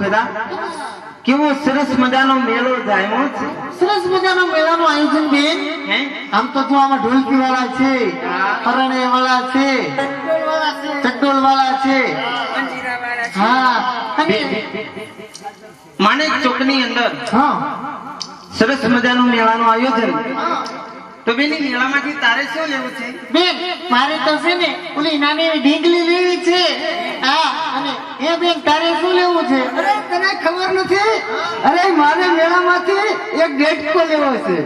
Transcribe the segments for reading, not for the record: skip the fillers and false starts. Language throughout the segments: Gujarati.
પેલા કેવો સરસ મજાનો મેળો જામ્યો છે. સરસ મજાનો મેળાનું આયોજન બેન. હે આમ તો જો આમાં ઢોલકી વાળા છે, હરણે વાળા છે, ચકડોળ વાળા છે. હા અને માણેક ચોકની અંદર હા સરસ મજાનું મેળાનું આયોજન. હા. તો બેની મેળામાંથી તારે શું લેવું છે? બેન મારે તો છે ને ઓલી નાની એવી ઢીંગલી લેવી છે. હા અને એ બેન તારે શું લેવું છે? અરે તને ખબર નથી? અરે મારે મેળામાંથી એક ડેટકો લેવો છે.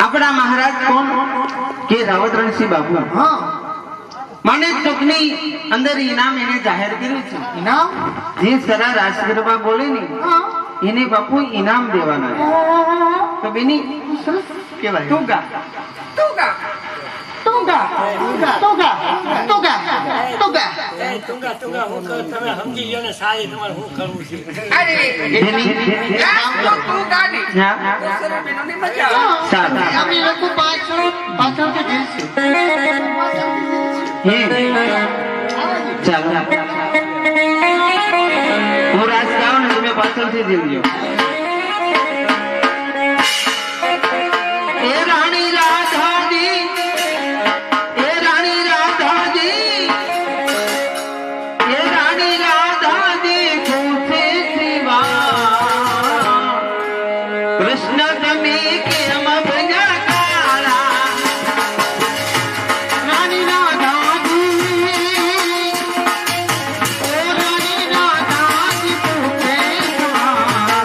આપણા મહારાજ કોણ કે રાવત રણસિંહ બાબુ હા માણેક ચોકની અંદર ઇનામ એને જાહેર કર્યું છે. ઇનામ. જે સરા રાષ્ટ્રગરબા બોલે ને હા એને બાપુ ઇનામ દેવાના છે. તો બેની કેવાય તું ગા ટુગા ટુગા ટુગા ટુગા ટુગા. ટૂંકા હું કરું તમે સમજી ગયો ને સારી તમારે શું કરવું છે. બેની હા સારું અમે લોકો પાછળથી જઈશું. હે ચાલો હું રાજ ગાઉં ને તમે પાછળથી જીવજો. એ રાણી રાધાજી, એ રાણી રાધાજી, એ રાણી રાધાજી પૂછે શિવા કૃષ્ણ તમે કેમ ભજ્યા કાળા. રાણી રાધાજી, ઓ રાણી રાધાજી પૂછે શિવા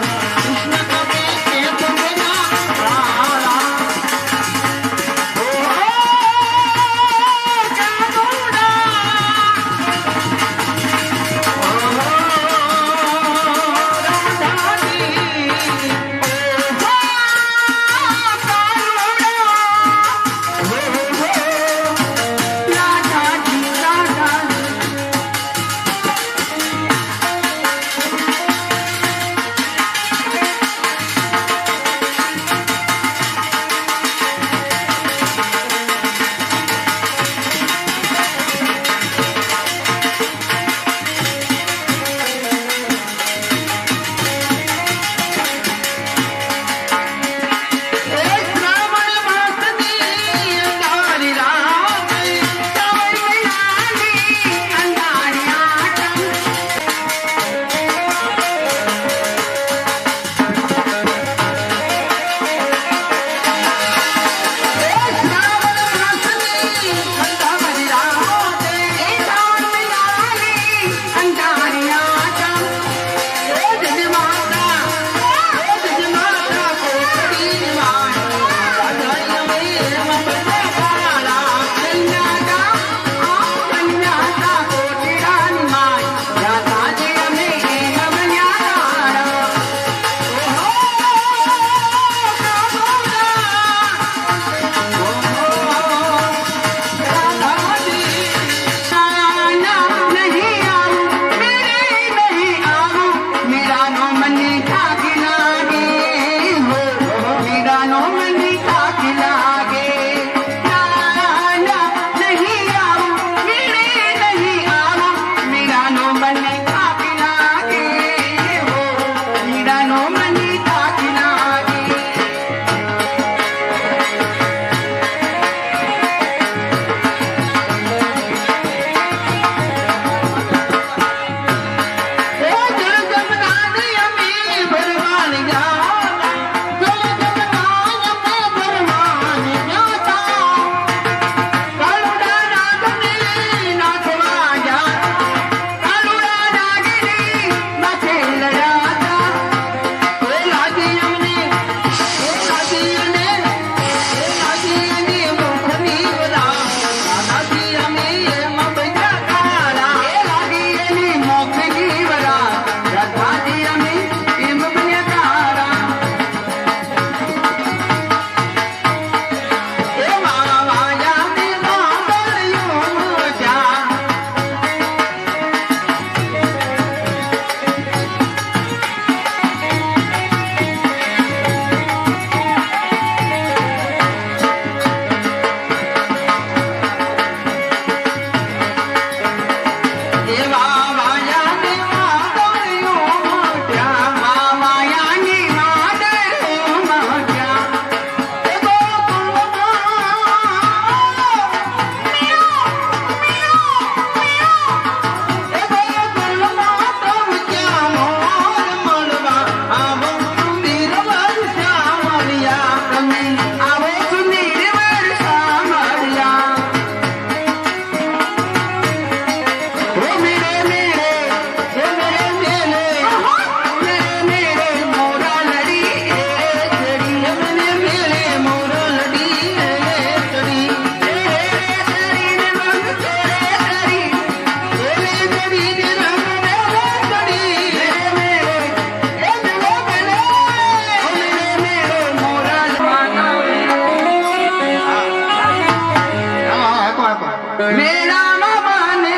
મેળામાં માને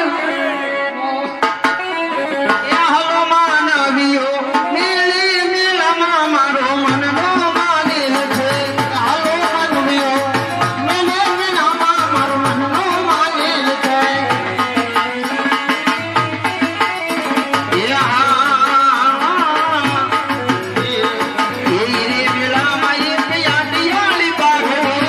એ હાલો માનવીઓ મેળે મેળામાં મારો મનનો માનેલ છે હાલો માનવીઓ મેલે મેળામાં મારો મનનો માનેલ છે એ હા એ રે મેળામાં એક યાડિયાળી બાગડી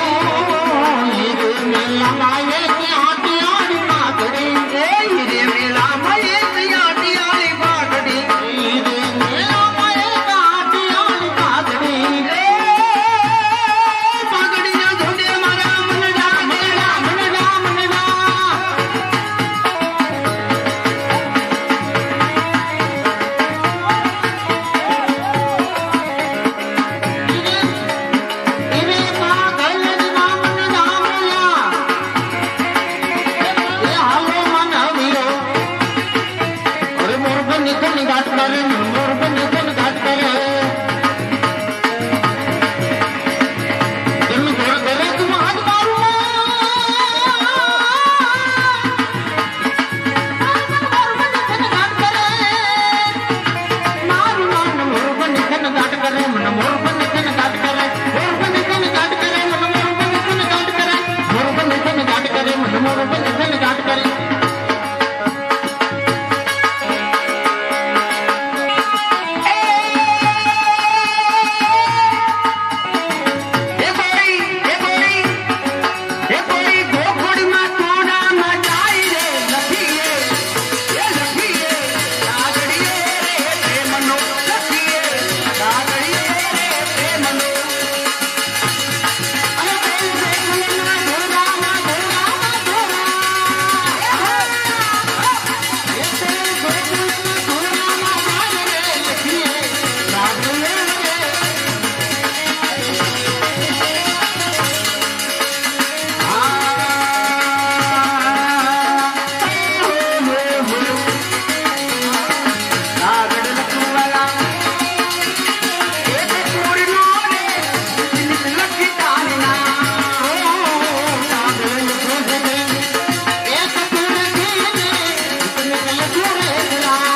રે મેલામાં એક આટિયાળી પાઘડી એ રે મેળામાં એક યાડિયાળી બાગડી રે મેલામાં એક આટિયાળી પાઘડી બાગડીના ધોડે મારા મનડા મેળા મનડા મનડા રે પાગલ નામ નામલા એ હાલો માનવીઓ અરે મોરબન નિકલ ઘાટ કરે મોરબન નિકલ ઘાટ કરે તમે ઘર ઘરે તું હાથ મારું ઘાટ કરે મારું નામ મોરબન નિકલ ઘાટ કરે મને મોરબન નિકલ ઘાટ કરે મોરબન નિકલ ઘાટ કરે મને મોરબન નિકલ ઘાટ કરે મોરબન નિકલ ઘાટ કરે મને મોરબન નિકલ ઘાટ કરે એ કોઈ ગોખડમાં તોડામાં જાય રે લખીએ એ લખીએ લાગડીએ રે પ્રેમનો લખીએ લાગડીએ રે પ્રેમનો અરે કોઈ પ્રેમના ધોરામાં ધોરામાં ધોરા એ કોઈ પ્રેમના ધોરામાં જાય રે લખીએ લાગીએ રે આગળ લખવાલા એક પૂરનો રે લખી તારના આગળ લખો દે એક પૂરે થઈને નિકલ પૂરે થલા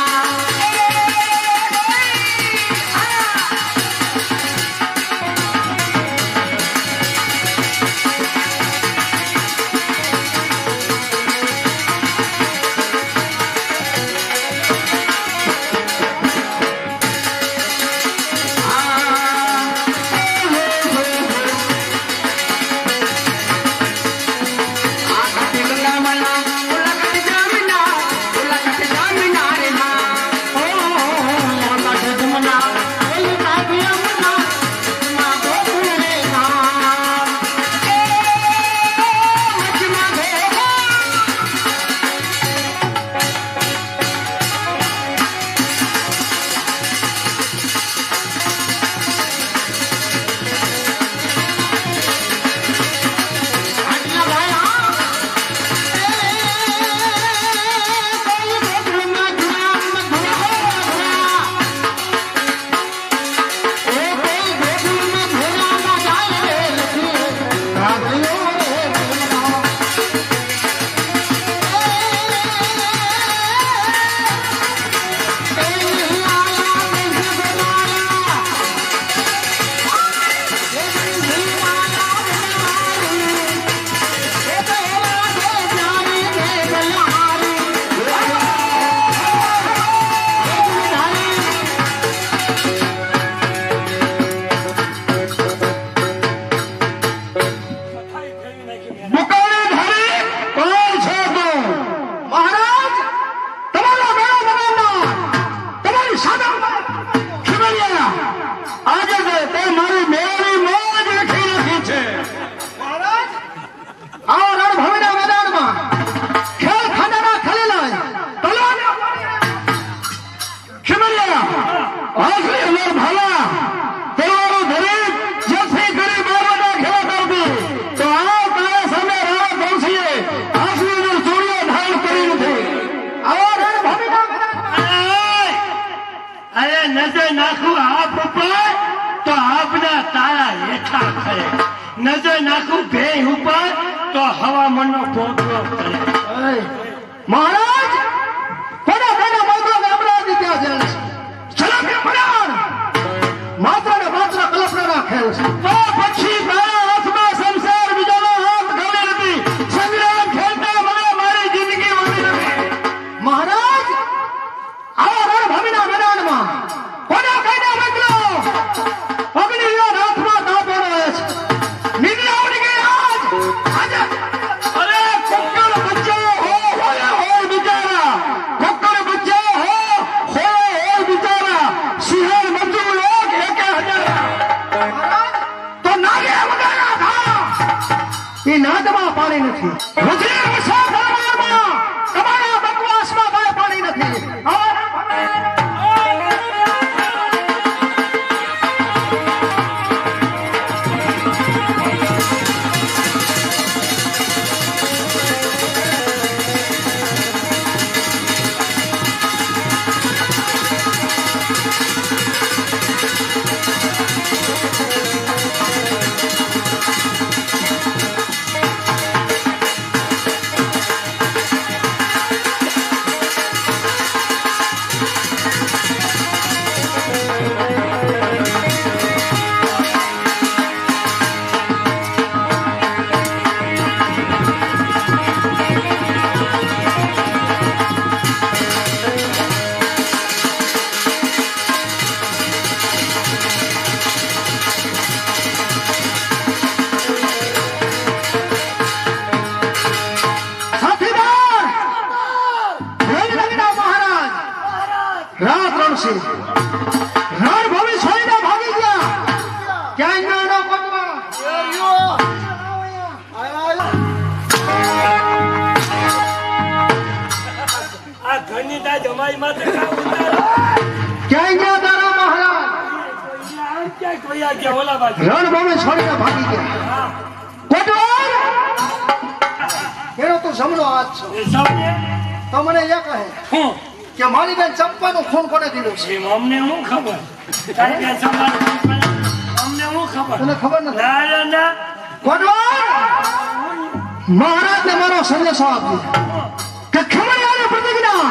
નજર નાખું ભેં ઉપર તો હવામાનનો પોપડો કરે મહારાજ કોના કોના માત્ર ગામડાથી ત્યાં જેલ છે છલક મરાણ માત્ર ને માત્ર કલ્પના ખેલ છે તો પછી મારા હાથમાં સંસાર બીજાનો હાથ ગમે નથી સંગ્રામ ખેલતા મને મારી જિંદગી વળી નથી મહારાજ આવા રણભૂમિના મેદાનમાં કોના કોના મિત્રો અગ્નિના હાથમાં તાપો રહે છે નિદ્રા ઉડી ગઈ આજ અરે કોકર બચ્ચો હો બિચારા કોકર બચ્ચો હો બિચારા સિંહણ મંજુ લોક 1000 તો નાગે વગાડા થા એ નાદમાં પાણી નથી રુધિર વરસાદ દરબારમાં તમારા બકવાસમાં કાંઈ પાણી નથી સાથીદાર વેલનગરના મહારાજ રાત રણસી રણભૂમિ છોડીને ભાગી ગયા ક્યાંય નાનો પગમાં આ ઘરની દાજ અમારી માથે કામ ઉતારે. ક્યાંય ગયા તારા મહારાજ આમ ક્યાંય કોઈ આ ગયા ઓલા બાજુ. રણભૂમિ છોડીને ભાગી ગયા હા. કોટવાર એનો તો જમણો હાથ છો એ સૌને તો મને એ કહે હું કે મારી બેન ચંપાનું ખૂન કોને દીધું છે એમ અમને હું ખબર તારી બેન સંભાળ અમને હું ખબર તને ખબર નથી ના ના કોટવાર મહારાજને મારો સંદેશો આપ્યો કે ખમણિયાની પ્રતિજ્ઞા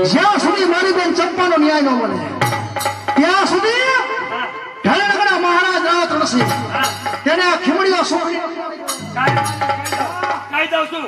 જ્યાં સુધી મારી બેન ચંપાનો ન્યાય ન મળે ત્યાં સુધી ઢાલનગરના મહારાજ રાત રણસિંહ તેને આ ખીમડીઓ સોંપી કાઈ દઉં છું